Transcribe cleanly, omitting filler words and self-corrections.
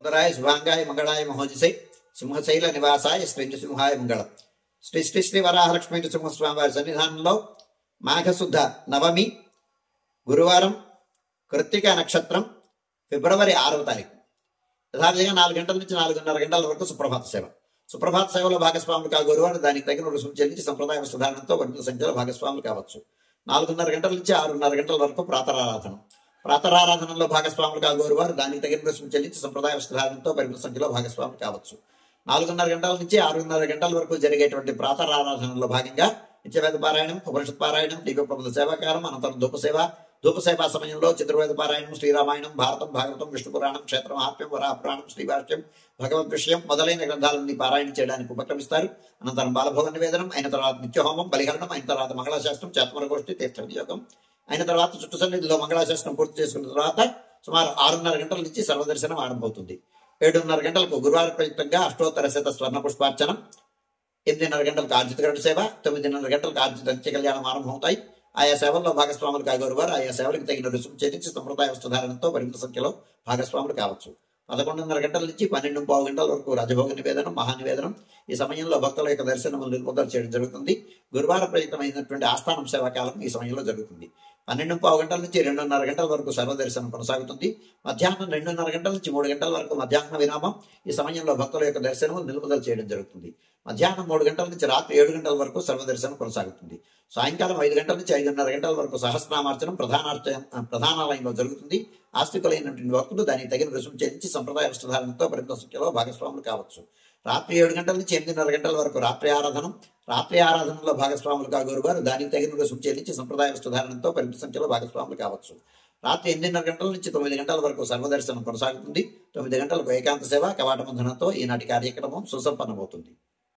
సుందరాయ శుభాంగాయ మంగళాయ మహోజసై సింహశైల నివాసాయ శ్రీ నృసింహాయ మంగళం. శ్రీ శ్రీ శ్రీ వరాహలక్ష్మీ నృసింహస్వామి వారి సన్నిధానంలో మాఘశుద్ధ నవమి గురువారం కృత్తిక నక్షత్రం ఫిబ్రవరి 6వ తారీఖు యథావిధిగా 4 గంటల నుంచి 4:30 గంటల వరకు సుప్రభాత సేవ. సుప్రభాత సేవలో భాగస్వాములు కా గురువారు దానికి తగిన రుసుము చెల్లించి సంప్రదాయ వస్త్రధారణతో పరిమిత సంఖ్యలో భాగస్వాములు కావచ్చు. 4:30 గంటల నుంచి 6:30 గంటల వరకు ప్రాతరారాధన. ప్రాతరారాధనలో భాగస్వాములు కా గురువారు దానికి తగిన రుసుము చెల్లించి సంప్రదాయ వస్త్రధారణతో పరిమిత సంఖ్యలో భాగస్వాములు కావచ్చు. 4:30 గంటల నుంచి 6:30 గంటల వరకు జరిగేటువంటి ప్రాతరారాధనలో భాగంగా నిత్యవేద పారాయణం, ఉపనిషత్ పారాయణం, దివ్య ప్రబంధ సేవాకారం, అనంతరం ధూపసేవ సమయంలో చతుర్వేద పారాయణం, శ్రీరామాయణం, భారతం, భాగవతం, విష్ణు పురాణం, క్షేత్రం, ఆప్యం, వరాపురాణం, శ్రీభాష్యం, భగవద్ విషయం మొదలైన గ్రంథాలన్నీ పారాయణ చేయడానికి ఉపక్రమిస్తారు. అనంతరం బాలభోగ నివేదనం అయిన తర్వాత నిత్యహోమం, బలిహరణం అయిన తర్వాత మంగళాశాస్త్రం, చేతమర గోష్ఠి, తీర్థ వినియోగం అయిన తర్వాత చుట్టు సన్నిధిలో మంగళాశాస్త్రం పూర్తి చేసుకున్న తర్వాత సుమారు 6:30 గంటల నుంచి సర్వదర్శనం ఆరంభమవుతుంది. 7:30 గంటలకు గురువార ప్రయుక్తంగా అష్టోత్తర శత స్వర్ణ పుష్పార్చనం, 8:30 గంటలకు ఆర్జిత గరుడ సేవ, 9:30 గంటలకు ఆర్జిత నిత్య కళ్యాణం ఆరంభమవుతాయి. ఆయా సేవల్లో భాగస్వాములు కాగోరువారు ఆయా సేవలకు తగిన రుసుము చెల్లించి సంప్రదాయ వస్త్రధారణతో పరిమిత సంఖ్యలో భాగస్వాములు కావచ్చు. 11:30 గంటల నుంచి 12:15 గంటల వరకు రాజభోగ నివేదనం, మహానివేదనం. ఈ సమయంలో భక్తుల యొక్క దర్శనములు నిలుపుదల చేయడం జరుగుతుంది. గురువార ప్రయుక్తమైనటువంటి ఆస్థానం సేవాకాలం ఈ సమయంలో జరుగుతుంది. 12:15 గంటల నుంచి 2:30 గంటల వరకు సర్వదర్శనం కొనసాగుతుంది. మధ్యాహ్నం 2:30 గంటల నుంచి 3 గంటల వరకు మధ్యాహ్న విరామం. ఈ సమయంలో భక్తుల యొక్క దర్శనము నిలుపుదల చేయడం జరుగుతుంది. మధ్యాహ్నం 3 గంటల నుంచి రాత్రి 7 గంటల వరకు సర్వదర్శనం కొనసాగుతుంది. సాయంకాలం 5 గంటల నుంచి 5:30 గంటల వరకు సహస్రనామార్చనం ప్రధానాలయంలో జరుగుతుంది. ఆస్తికులైనటువంటి భక్తులు దానికి తగిన రుసుము చెల్లించి సంప్రదాయ వస్త్రధారణతో పరిమిత సంఖ్యలో భాగస్వాములు కావచ్చు. రాత్రి 7 గంటల నుంచి 8:30 గంటల వరకు రాత్రి ఆరాధనం. రాత్రి ఆరాధనలో భాగస్వాములు కాగోరువారు దానికి తగిన రుసుము చెల్లించి సంప్రదాయ వస్త్రధారణతో పరిమిత సంఖ్యలో భాగస్వాములు కావచ్చు. రాత్రి 8:30 గంటల నుంచి 9 గంటల వరకు సర్వదర్శనం కొనసాగుతుంది. 9 గంటలకు ఏకాంత సేవ కవాట బంధనంతో ఈనాటి కార్యక్రమం సుసంపన్నమవుతుంది.